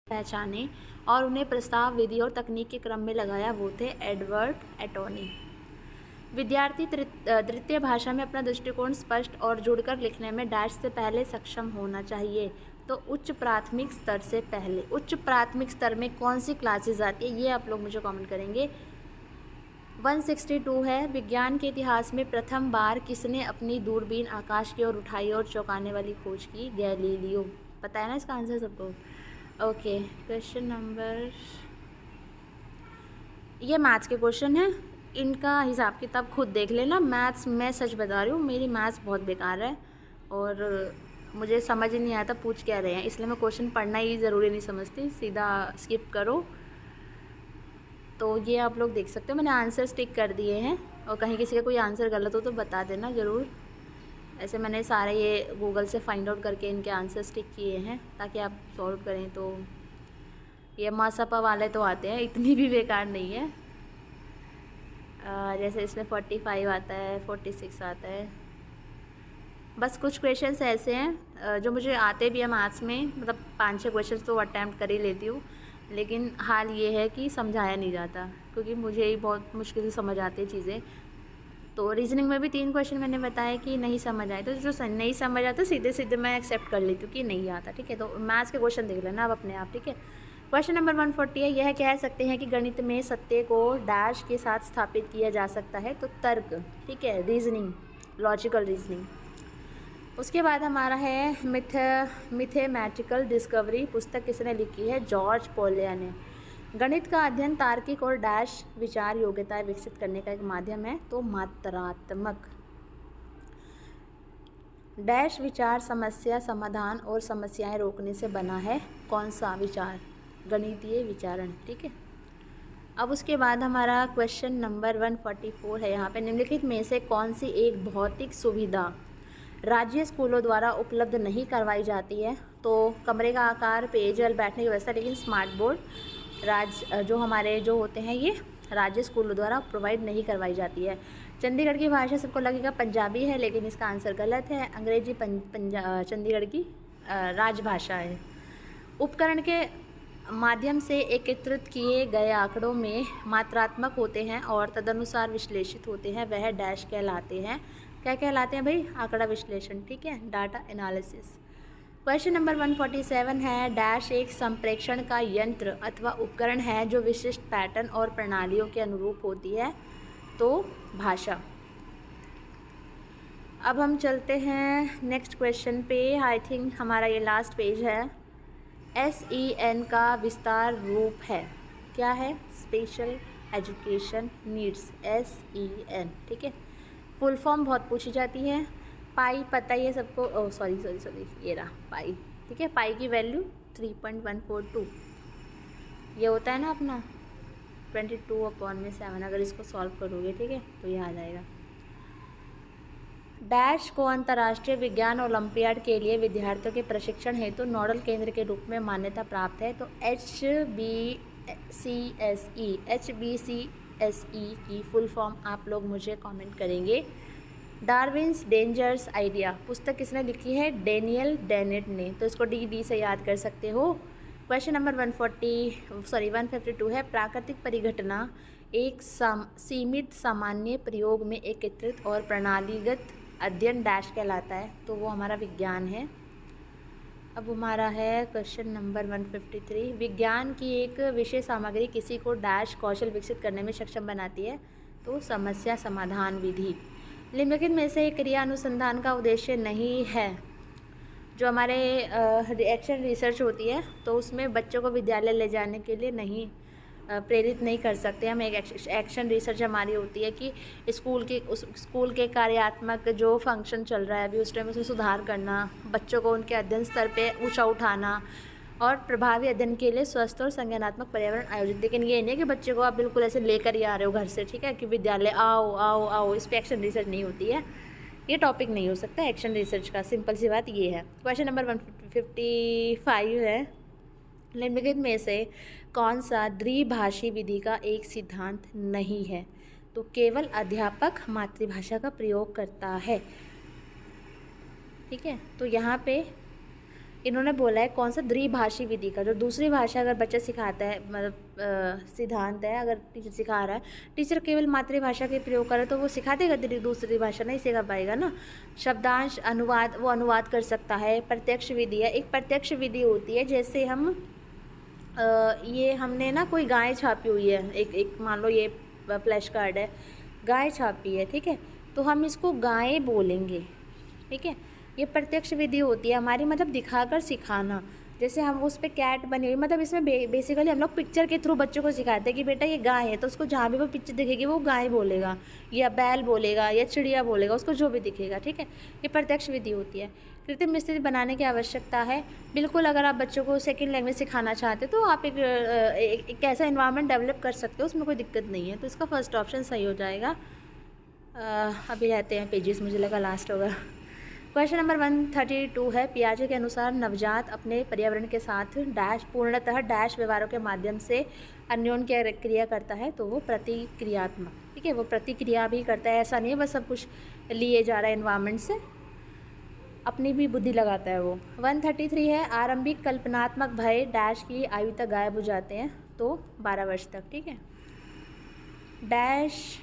पहचाने और उन्हें प्रस्ताव, विधि और तकनीक के क्रम में लगाया वो थे एडवर्ड एटोनी। विद्यार्थी तृतीय भाषा में अपना दृष्टिकोण स्पष्ट और जुड़कर लिखने में डैश से पहले सक्षम होना चाहिए। तो उच्च प्राथमिक स्तर से पहले, उच्च प्राथमिक स्तर में कौन सी क्लासेस आती है ये आप लोग मुझे कमेंट करेंगे। 162 है, विज्ञान के इतिहास में प्रथम बार किसने अपनी दूरबीन आकाश की ओर उठाई और चौंकाने वाली खोज की? गैलीलियो। पता है ना इसका आंसर सबको? ओके, क्वेश्चन नंबर, ये मैथ्स के क्वेश्चन है, इनका हिसाब किताब खुद देख लेना। मैथ्स, मैं सच बता रही हूँ, मेरी मैथ्स बहुत बेकार है और मुझे समझ ही नहीं आता पूछ क्या रहे हैं, इसलिए मैं क्वेश्चन पढ़ना ही ज़रूरी नहीं समझती, सीधा स्किप करो। तो ये आप लोग देख सकते हो, मैंने आंसर टिक कर दिए हैं और कहीं किसी का कोई आंसर गलत हो तो बता देना ज़रूर। ऐसे मैंने सारे ये गूगल से फाइंड आउट करके इनके आंसर टिक किए हैं ताकि आप सॉल्व करें। तो ये मासपा वाले तो आते हैं, इतनी भी बेकार नहीं है। जैसे इसमें 45 आता है, 46 आता है। बस कुछ क्वेश्चंस ऐसे हैं जो मुझे आते भी हैं मैथ्स में, मतलब 5-6 क्वेश्चंस तो अटैम्प्ट कर ही लेती हूँ, लेकिन हाल ये है कि समझाया नहीं जाता क्योंकि मुझे ही बहुत मुश्किल से समझ आती है चीज़ें। तो रीजनिंग में भी 3 क्वेश्चन मैंने बताया कि नहीं समझ आए, तो जो नहीं समझ आता सीधे सीधे मैं एक्सेप्ट कर लेती हूँ कि नहीं आता, ठीक है। तो मैथ्स के क्वेश्चन देख लेना अब अपने आप, ठीक है। क्वेश्चन नंबर 140 है, यह कह सकते हैं कि गणित में सत्य को डैश के साथ स्थापित किया जा सकता है। तो तर्क, ठीक है, रीजनिंग, लॉजिकल रीजनिंग। उसके बाद हमारा है मैथमेटिकल डिस्कवरी, पुस्तक किसने लिखी है? जॉर्ज पोलिया ने। गणित का अध्ययन तार्किक और डैश विचार योग्यताएं विकसित करने का एक माध्यम है। तो मात्रात्मक। डैश विचार समस्या समाधान और समस्याएं रोकने से बना है। कौन सा विचार? गणितीय विचारण, ठीक है। अब उसके बाद हमारा क्वेश्चन नंबर 144 है, यहाँ पे निम्नलिखित में से कौन सी एक भौतिक सुविधा राज्य स्कूलों द्वारा उपलब्ध नहीं करवाई जाती है? तो कमरे का आकार, पेयजल, बैठने की व्यवस्था, लेकिन स्मार्ट बोर्ड जो हमारे जो होते हैं ये राज्य स्कूलों द्वारा प्रोवाइड नहीं करवाई जाती है। चंडीगढ़ की भाषा सबको लगेगा पंजाबी है, लेकिन इसका आंसर गलत है। अंग्रेजी चंडीगढ़ की राजभाषा है। उपकरण के माध्यम से एकत्रित किए गए आंकड़ों में मात्रात्मक होते हैं और तदनुसार विश्लेषित होते हैं, वह डैश कहलाते हैं। क्या कहलाते हैं भाई? आंकड़ा विश्लेषण, ठीक है, डाटा एनालिसिस। क्वेश्चन नंबर 147 है, डैश एक संप्रेषण का यंत्र अथवा उपकरण है जो विशिष्ट पैटर्न और प्रणालियों के अनुरूप होती है। तो भाषा। अब हम चलते हैं नेक्स्ट क्वेश्चन पे, आई थिंक हमारा ये लास्ट पेज है। SEN का विस्तार रूप है, क्या है? स्पेशल एजुकेशन नीड्स, SEN, ठीक है। फुल फॉर्म बहुत पूछी जाती है। पाई पता ही है सबको, सॉरी ये रहा पाई, ठीक है। पाई की वैल्यू 3.142 ये होता है ना अपना 22/7। अगर इसको सॉल्व करोगे, ठीक है, तो ये आ जाएगा। डैश को अंतर्राष्ट्रीय विज्ञान ओलंपियाड के लिए विद्यार्थियों के प्रशिक्षण हेतु नोडल केंद्र के रूप में मान्यता प्राप्त है। तो HBCSE की फुल फॉर्म आप लोग मुझे कमेंट करेंगे। डार्विन्स डेंजर्स आइडिया पुस्तक किसने लिखी है? डेनियल डेनेट ने। तो इसको डी से याद कर सकते हो। क्वेश्चन नंबर 152 है, प्राकृतिक परिघटना एक सीमित सामान्य प्रयोग में एकत्रित और प्रणालीगत अध्ययन डैश कहलाता है। तो वो हमारा विज्ञान है। अब हमारा है क्वेश्चन नंबर 153, विज्ञान की एक विषय सामग्री किसी को डैश कौशल विकसित करने में सक्षम बनाती है। तो समस्या समाधान विधि। निम्नलिखित में से क्रिया अनुसंधान का उद्देश्य नहीं है। जो हमारे एक्शन रिसर्च होती है तो उसमें बच्चों को विद्यालय ले जाने के लिए नहीं प्रेरित नहीं कर सकते हम। एक एक्शन रिसर्च हमारी होती है कि स्कूल के कार्यात्मक जो फंक्शन चल रहा है अभी उस टाइम उसमें सुधार करना, बच्चों को उनके अध्ययन स्तर पे ऊंचा उठाना और प्रभावी अध्ययन के लिए स्वस्थ और संज्ञानात्मक पर्यावरण आयोजित। लेकिन ये नहीं है कि बच्चे को आप बिल्कुल ऐसे लेकर ही आ रहे हो घर से, ठीक है, कि विद्यालय आओ आओ आओ, इस पर एक्शन रिसर्च नहीं होती है। ये टॉपिक नहीं हो सकता एक्शन रिसर्च का, सिंपल सी बात ये है। क्वेश्चन नंबर 155 है, निम्नलिखित में से कौन सा द्विभाषी विधि का एक सिद्धांत नहीं है? तो केवल अध्यापक मातृभाषा का प्रयोग करता है, ठीक है। तो यहाँ पे इन्होंने बोला है कौन सा द्विभाषी विधि का, जो दूसरी भाषा अगर बच्चा सिखाता है, मतलब सिद्धांत है, अगर टीचर सिखा रहा है, टीचर केवल मातृभाषा के प्रयोग करे तो वो सिखा देगा, दूसरी भाषा नहीं सिखा पाएगा ना। शब्दांश अनुवाद वो अनुवाद कर सकता है। प्रत्यक्ष विधि है, एक प्रत्यक्ष विधि होती है जैसे हम ये हमने ना कोई गाय छापी हुई है, एक मान लो ये फ्लैश कार्ड है, गाय छापी है, ठीक है, तो हम इसको गाय बोलेंगे, ठीक है। ये प्रत्यक्ष विधि होती है हमारी, मतलब दिखाकर सिखाना। जैसे हम उस पर कैट बनी हुई, मतलब इसमें बेसिकली हम लोग पिक्चर के थ्रू बच्चों को सिखाते हैं कि बेटा ये गाय है, तो उसको जहाँ भी वो पिक्चर दिखेगी वो गाय बोलेगा, या बैल बोलेगा, या चिड़िया बोलेगा, उसको जो भी दिखेगा, ठीक है। ये प्रत्यक्ष विधि होती है। कृत्रिम स्थिति बनाने की आवश्यकता है, बिल्कुल। अगर आप बच्चों को सेकेंड लैंग्वेज सिखाना चाहते हो तो आप एक ऐसा इन्वायरमेंट डेवलप कर सकते हो, उसमें कोई दिक्कत नहीं है, तो इसका फर्स्ट ऑप्शन सही हो जाएगा। अभी रहते हैं पेजेस, मुझे लगा लास्ट होगा। क्वेश्चन नंबर 132 है, पियाजे के अनुसार नवजात अपने पर्यावरण के साथ डैश पूर्णतः डैश व्यवहारों के माध्यम से अन्योन क्रिया करता है, तो वो प्रतिक्रियात्मक, ठीक है, वो प्रतिक्रिया भी करता है, ऐसा नहीं है बस सब कुछ लिए जा रहा है एनवायरनमेंट से, अपनी भी बुद्धि लगाता है वो। 133 है, आरंभिक कल्पनात्मक भय डैश की आयु तक गायब हो जाते हैं, तो 12 वर्ष तक, ठीक है। डैश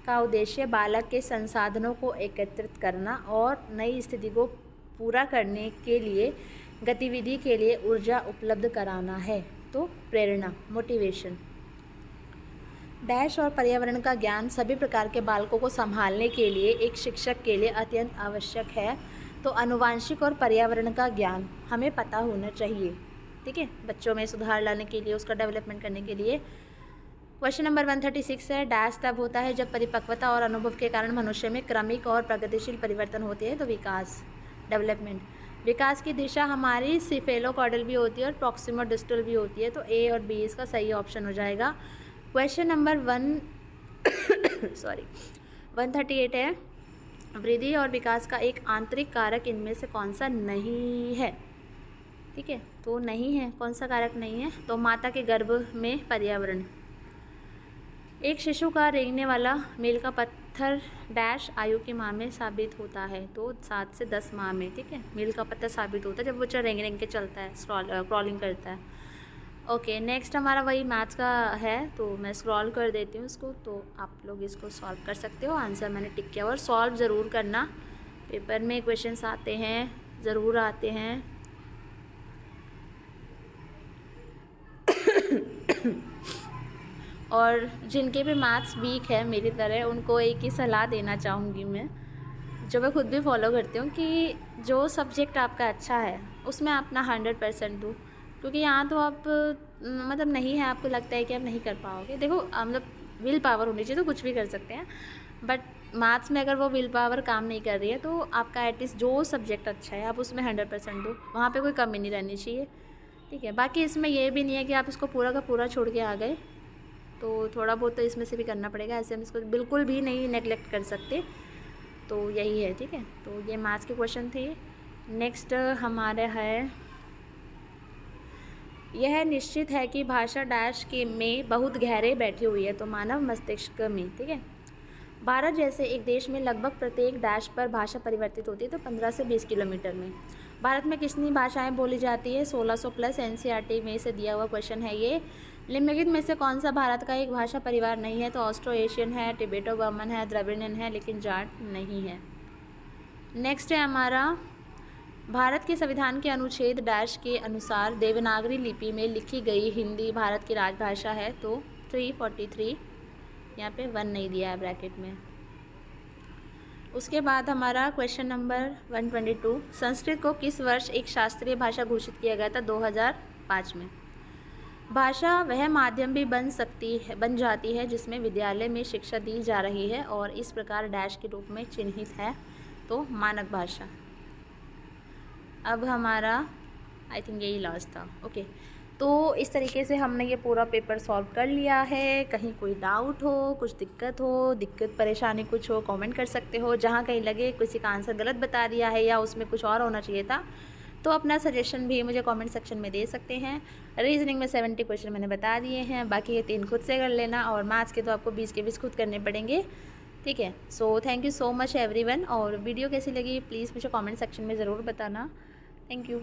का उद्देश्य बालक के संसाधनों को एकत्रित करना और नई स्थिति को पूरा करने के लिए गतिविधि के लिए ऊर्जा उपलब्ध कराना है, तो प्रेरणा, मोटिवेशन। डैश और पर्यावरण का ज्ञान सभी प्रकार के बालकों को संभालने के लिए एक शिक्षक के लिए अत्यंत आवश्यक है, तो आनुवांशिक और पर्यावरण का ज्ञान हमें पता होना चाहिए, ठीक है, बच्चों में सुधार लाने के लिए, उसका डेवलपमेंट करने के लिए। क्वेश्चन नंबर 136 है, डैश तब होता है जब परिपक्वता और अनुभव के कारण मनुष्य में क्रमिक और प्रगतिशील परिवर्तन होते हैं, तो विकास, डेवलपमेंट। विकास की दिशा हमारी सिफेलोकॉर्डल भी होती है और प्रॉक्सिमो डिस्टल भी होती है, तो ए और बी इसका सही ऑप्शन हो जाएगा। क्वेश्चन नंबर 138 है, वृद्धि और विकास का एक आंतरिक कारक इनमें से कौन सा नहीं है, ठीक है, तो नहीं है, कौन सा कारक नहीं है, तो माता के गर्भ में पर्यावरण। एक शिशु का रेंगने वाला मील का पत्थर डैश आयु की माह में साबित होता है, तो 7 से 10 माह में, ठीक है, मील का पत्थर साबित होता है जब बच्चा रेंग रेंग के चलता है, क्रॉलिंग करता है। ओके, नेक्स्ट हमारा वही मैथ्स का है, तो मैं स्क्रॉल कर देती हूँ इसको, तो आप लोग इसको सॉल्व कर सकते हो। आंसर मैंने टिक किया, और सॉल्व ज़रूर करना, पेपर में क्वेश्चंस आते हैं, ज़रूर आते हैं। और जिनके भी मैथ्स वीक है मेरी तरह, उनको एक ही सलाह देना चाहूँगी मैं, जो मैं खुद भी फॉलो करती हूँ, कि जो सब्जेक्ट आपका अच्छा है उसमें अपना 100% दो, क्योंकि यहाँ तो आप मतलब नहीं है, आपको लगता है कि आप नहीं कर पाओगे, देखो मतलब विल पावर होनी चाहिए तो कुछ भी कर सकते हैं, बट मैथ्स में अगर वो विल पावर काम नहीं कर रही है तो आपका एटलीस्ट जो सब्जेक्ट अच्छा है आप उसमें 100% दो, वहाँ पे कोई कमी नहीं रहनी चाहिए, ठीक है। बाकी इसमें ये भी नहीं है कि आप इसको पूरा का पूरा छोड़ के आ गए, तो थोड़ा बहुत तो इसमें से भी करना पड़ेगा, ऐसे हम इसको बिल्कुल भी नहीं नेगलेक्ट कर सकते, तो यही है, ठीक है। तो ये मैथ्स के क्वेश्चन थे। नेक्स्ट हमारा है, यह निश्चित है कि भाषा डैश के में बहुत गहरे बैठी हुई है, तो मानव मस्तिष्क में, ठीक है। भारत जैसे एक देश में लगभग प्रत्येक डैश पर भाषा परिवर्तित होती है, तो 15 से 20 किलोमीटर में। भारत में कितनी भाषाएं बोली जाती है, 1600 प्लस, एनसीईआरटी में से दिया हुआ क्वेश्चन है ये। निम्नलिखित में से कौन सा भारत का एक भाषा परिवार नहीं है, तो ऑस्ट्रो एशियन है, टिबेटो बर्मन है, द्रविडियन है, लेकिन जाट नहीं है। नेक्स्ट है हमारा, भारत के संविधान के अनुच्छेद डैश के अनुसार देवनागरी लिपि में लिखी गई हिंदी भारत की राजभाषा है, तो 343, यहाँ पे 1 नहीं दिया है ब्रैकेट में। उसके बाद हमारा क्वेश्चन नंबर 122, संस्कृत को किस वर्ष एक शास्त्रीय भाषा घोषित किया गया था, 2005 में। भाषा वह माध्यम भी बन जाती है जिसमें विद्यालय में शिक्षा दी जा रही है और इस प्रकार डैश के रूप में चिन्हित है, तो मानक भाषा। अब हमारा आई थिंक यही लास्ट था। ओके, तो इस तरीके से हमने ये पूरा पेपर सॉल्व कर लिया है। कहीं कोई डाउट हो, कुछ दिक्कत परेशानी कुछ हो, कमेंट कर सकते हो। जहाँ कहीं लगे किसी का आंसर गलत बता दिया है या उसमें कुछ और होना चाहिए था, तो अपना सजेशन भी मुझे कमेंट सेक्शन में दे सकते हैं। रीजनिंग में 70 क्वेश्चन मैंने बता दिए हैं, बाकी ये 3 खुद से कर लेना, और मैथ्स के तो आपको 20 के 20 खुद करने पड़ेंगे, ठीक है। So thank you so much everyone, और वीडियो कैसी लगी प्लीज़ मुझे कमेंट सेक्शन में ज़रूर बताना। Thank you.